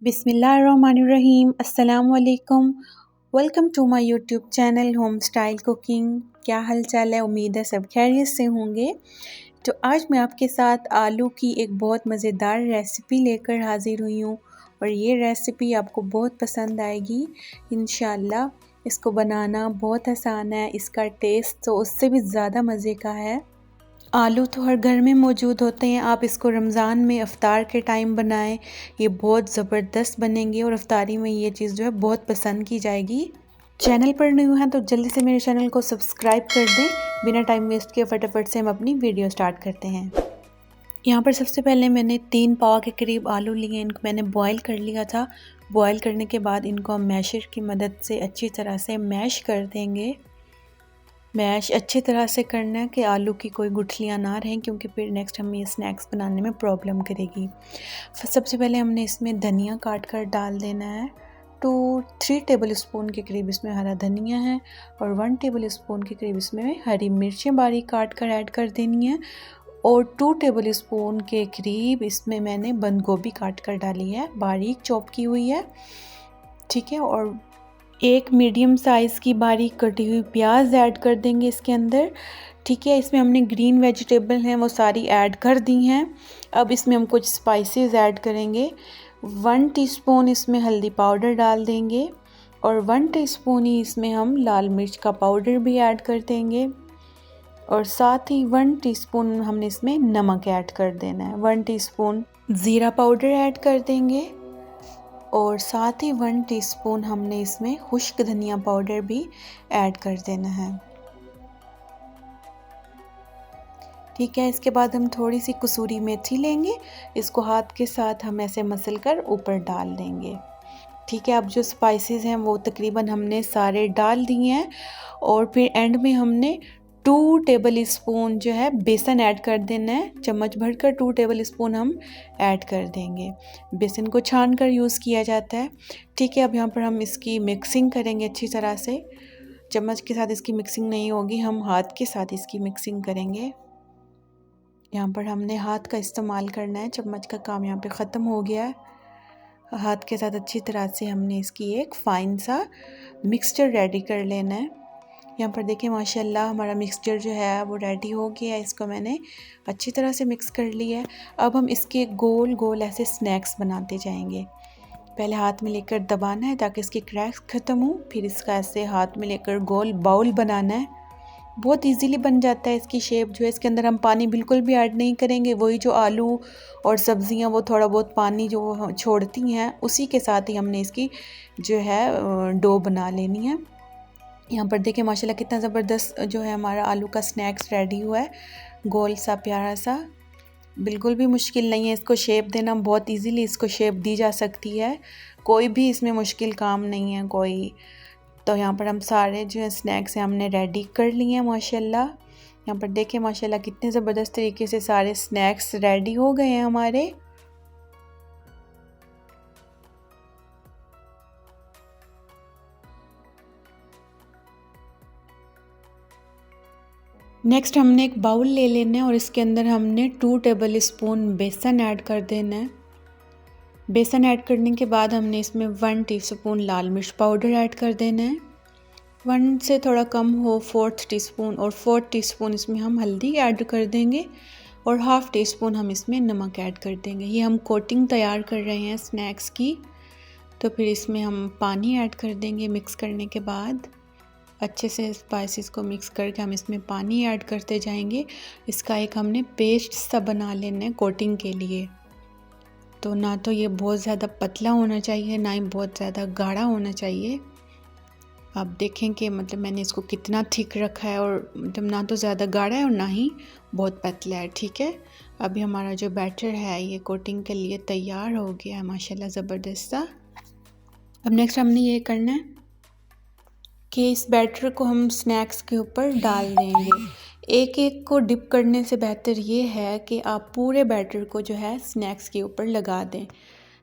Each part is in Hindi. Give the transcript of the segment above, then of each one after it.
बिस्मिल्लाहिर्रहमानिर्रहीम। अस्सलाम वालेकुम। Welcome to my YouTube channel home style cooking. क्या हाल चाल है? उम्मीद है सब खैरियत से होंगे। तो आज मैं आपके साथ आलू की एक बहुत मज़ेदार रेसिपी लेकर हाज़िर हुई हूँ और ये रेसिपी आपको बहुत पसंद आएगी इंशाल्लाह। इसको बनाना बहुत आसान है, इसका टेस्ट तो उससे भी ज़्यादा मज़े का है। आलू तो हर घर में मौजूद होते हैं। आप इसको रमज़ान में इफ़्तार के टाइम बनाएं, ये बहुत ज़बरदस्त बनेंगे और इफ़्तारी में ये चीज़ जो है बहुत पसंद की जाएगी। चैनल पर न्यू हैं तो जल्दी से मेरे चैनल को सब्सक्राइब कर दें। बिना टाइम वेस्ट किए फटाफट से हम अपनी वीडियो स्टार्ट करते हैं। यहाँ पर सबसे पहले मैंने 3 पाव के करीब आलू लिए, इनको मैंने बॉयल कर लिया था। बॉयल करने के बाद इनको हम मैशर की मदद से अच्छी तरह से मैश कर देंगे। मैश अच्छी तरह से करना है कि आलू की कोई गुठलियाँ ना रहें, क्योंकि फिर नेक्स्ट हमें ये स्नैक्स बनाने में प्रॉब्लम करेगी। सबसे पहले हमने इसमें धनिया काट कर डाल देना है। 3 टेबल स्पून के करीब इसमें हरा धनिया है और 1 टेबल स्पून के करीब इसमें हरी मिर्चें बारीक काट कर ऐड कर देनी है और 2 टेबल स्पून के करीब इसमें मैंने बंद गोभी काट कर डाली है, बारीक चॉप की हुई है, ठीक है। और एक मीडियम साइज़ की बारीक कटी हुई प्याज ऐड कर देंगे इसके अंदर, ठीक है। इसमें हमने ग्रीन वेजिटेबल हैं वो सारी ऐड कर दी हैं। अब इसमें हम कुछ स्पाइसेस ऐड करेंगे। 1 टीस्पून इसमें हल्दी पाउडर डाल देंगे और 1 टीस्पून ही इसमें हम लाल मिर्च का पाउडर भी ऐड कर देंगे और साथ ही 1 टीस्पून हमने इसमें नमक ऐड कर देना है। 1 टीस्पून ज़ीरा पाउडर ऐड कर देंगे और साथ ही 1 टीस्पून हमने इसमें खुश्क धनिया पाउडर भी ऐड कर देना है, ठीक है। इसके बाद हम थोड़ी सी कसूरी मेथी लेंगे, इसको हाथ के साथ हम ऐसे मसल कर ऊपर डाल देंगे, ठीक है। अब जो स्पाइसेस हैं वो तकरीबन हमने सारे डाल दिए हैं और फिर एंड में हमने 2 टेबल स्पून जो है बेसन ऐड कर देना है। चम्मच भरकर 2 टेबल स्पून हम ऐड कर देंगे। बेसन को छान कर यूज़ किया जाता है, ठीक है। अब यहाँ पर हम इसकी मिक्सिंग करेंगे अच्छी तरह से। चम्मच के साथ इसकी मिक्सिंग नहीं होगी, हम हाथ के साथ इसकी मिक्सिंग करेंगे। यहाँ पर हमने हाथ का इस्तेमाल करना है, चम्मच का काम यहाँ पे ख़त्म हो गया है। हाथ के साथ अच्छी तरह से हमने इसकी एक फ़ाइन सा मिक्सचर रेडी कर लेना है। यहाँ पर देखिए माशाल्लाह हमारा मिक्सचर जो है वो रेडी हो गया है। इसको मैंने अच्छी तरह से मिक्स कर लिया है। अब हम इसके गोल गोल ऐसे स्नैक्स बनाते जाएंगे। पहले हाथ में लेकर दबाना है ताकि इसके क्रैक्स ख़त्म हो, फिर इसका ऐसे हाथ में लेकर गोल बाउल बनाना है। बहुत इजीली बन जाता है। इसकी शेप जो है, इसके अंदर हम पानी बिल्कुल भी ऐड नहीं करेंगे, वही जो आलू और सब्ज़ियाँ वो थोड़ा बहुत पानी जो छोड़ती हैं उसी के साथ ही हमने इसकी जो है डो बना लेनी है। यहाँ पर देखिए माशाल्लाह कितना ज़बरदस्त जो है हमारा आलू का स्नैक्स रेडी हुआ है, गोल सा प्यारा सा। बिल्कुल भी मुश्किल नहीं है इसको शेप देना, बहुत इजीली इसको शेप दी जा सकती है, कोई भी इसमें मुश्किल काम नहीं है कोई। तो यहाँ पर हम सारे जो है स्नैक्स हैं हमने रेडी कर लिए हैं माशाल्लाह। यहाँ पर देखें माशाल्लाह कितने ज़बरदस्त तरीके से सारे स्नैक्स रेडी हो गए हैं हमारे। नेक्स्ट हमने एक बाउल ले लेना है और इसके अंदर हमने 2 टेबल स्पून बेसन ऐड कर देना है। बेसन ऐड करने के बाद हमने इसमें 1 टीस्पून लाल मिर्च पाउडर ऐड कर देना है। 1 से थोड़ा कम हो 4 टीस्पून और 4 टीस्पून इसमें हम हल्दी ऐड कर देंगे और 1/2 टीस्पून हम इसमें नमक ऐड कर देंगे। ये हम कोटिंग तैयार कर रहे हैं स्नैक्स की, तो फिर इसमें हम पानी ऐड कर देंगे। मिक्स करने के बाद अच्छे से स्पाइसेस को मिक्स करके हम इसमें पानी ऐड करते जाएंगे। इसका एक हमने पेस्ट सा बना लेना है कोटिंग के लिए। तो ना तो ये बहुत ज़्यादा पतला होना चाहिए, ना ही बहुत ज़्यादा गाढ़ा होना चाहिए। आप देखें कि मतलब मैंने इसको कितना थिक रखा है और मतलब ना तो ज़्यादा गाढ़ा है और ना ही बहुत पतला है, ठीक है। अभी हमारा जो बैटर है ये कोटिंग के लिए तैयार हो गया है माशाल्लाह ज़बरदस्त सा। अब नेक्स्ट हमने ये करना है कि इस बैटर को हम स्नैक्स के ऊपर डाल देंगे। एक एक को डिप करने से बेहतर ये है कि आप पूरे बैटर को जो है स्नैक्स के ऊपर लगा दें।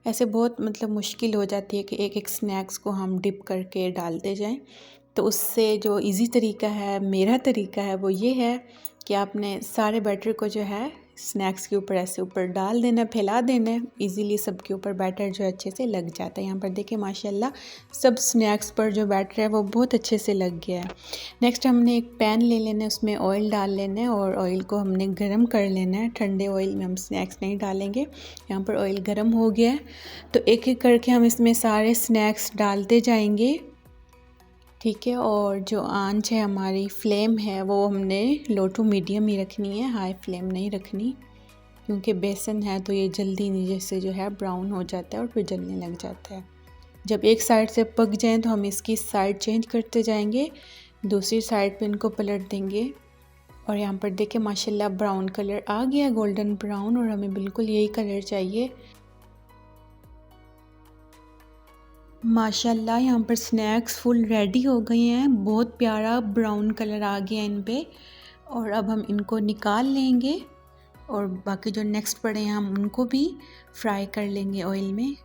ऐसे बहुत मतलब मुश्किल हो जाती है कि एक एक स्नैक्स को हम डिप करके डालते जाएं। तो उससे जो इजी तरीका है, मेरा तरीका है, वो ये है कि आपने सारे बैटर को जो है स्नैक्स के ऊपर ऐसे ऊपर डाल देना, फैला देना है। इजीली सबके ऊपर बैटर जो है अच्छे से लग जाता है। यहाँ पर देखिए माशाल्लाह सब स्नैक्स पर जो बैटर है वो बहुत अच्छे से लग गया है। नेक्स्ट हमने एक पैन ले लेना है, उसमें ऑयल डाल लेना है और ऑयल को हमने गर्म कर लेना है। ठंडे ऑयल में हम स्नैक्स नहीं डालेंगे। यहाँ पर ऑयल गर्म हो गया है तो एक एक करके हम इसमें सारे स्नैक्स डालते जाएंगे, ठीक है। और जो आंच है हमारी, फ्लेम है, वो हमने लो टू मीडियम ही रखनी है, हाई फ्लेम नहीं रखनी, क्योंकि बेसन है तो ये जल्दी नीचे से जो है ब्राउन हो जाता है और फिर जलने लग जाता है। जब एक साइड से पक जाए तो हम इसकी साइड चेंज करते जाएंगे, दूसरी साइड पे इनको पलट देंगे। और यहाँ पर देखिए माशाल्लाह ब्राउन कलर आ गया, गोल्डन ब्राउन, और हमें बिल्कुल यही कलर चाहिए। माशाल्लाह यहाँ पर स्नैक्स फुल रेडी हो गए हैं, बहुत प्यारा ब्राउन कलर आ गया इन पे। और अब हम इनको निकाल लेंगे और बाकी जो नेक्स्ट पड़े हैं हम उनको भी फ्राई कर लेंगे ऑयल में।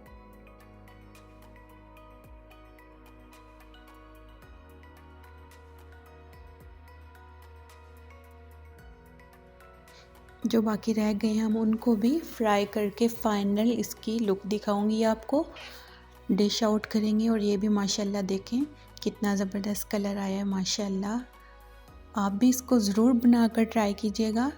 जो बाकी रह गए हैं हम उनको भी फ्राई करके फाइनल इसकी लुक दिखाऊंगी आपको। डिश आउट करेंगे और ये भी माशाल्लाह देखें कितना ज़बरदस्त कलर आया है माशाल्लाह। आप भी इसको ज़रूर बनाकर ट्राई कीजिएगा,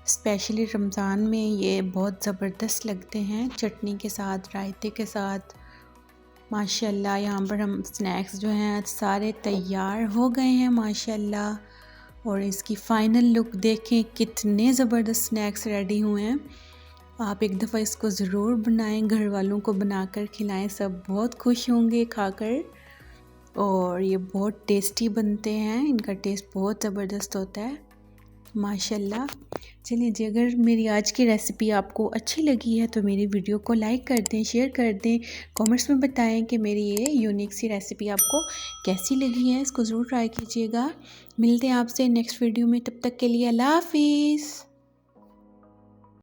स्पेशली रमज़ान में ये बहुत ज़बरदस्त लगते हैं चटनी के साथ, रायते के साथ। माशाल्लाह यहाँ पर हम स्नैक्स जो हैं सारे तैयार हो गए हैं माशाल्लाह। और इसकी फ़ाइनल लुक देखें कितने ज़बरदस्त स्नैक्स रेडी हुए हैं। आप एक दफ़ा इसको ज़रूर बनाएं, घर वालों को बनाकर खिलाएं, सब बहुत खुश होंगे खाकर। और ये बहुत टेस्टी बनते हैं, इनका टेस्ट बहुत ज़बरदस्त होता है माशाल्लाह। चलिए जी, अगर मेरी आज की रेसिपी आपको अच्छी लगी है तो मेरी वीडियो को लाइक कर दें, शेयर कर दें, कमेंट्स में बताएं कि मेरी ये यूनिक सी रेसिपी आपको कैसी लगी है। इसको ज़रूर ट्राई कीजिएगा। मिलते हैं आपसे नेक्स्ट वीडियो में, तब तक के लिए अल्लाह हाफिज़।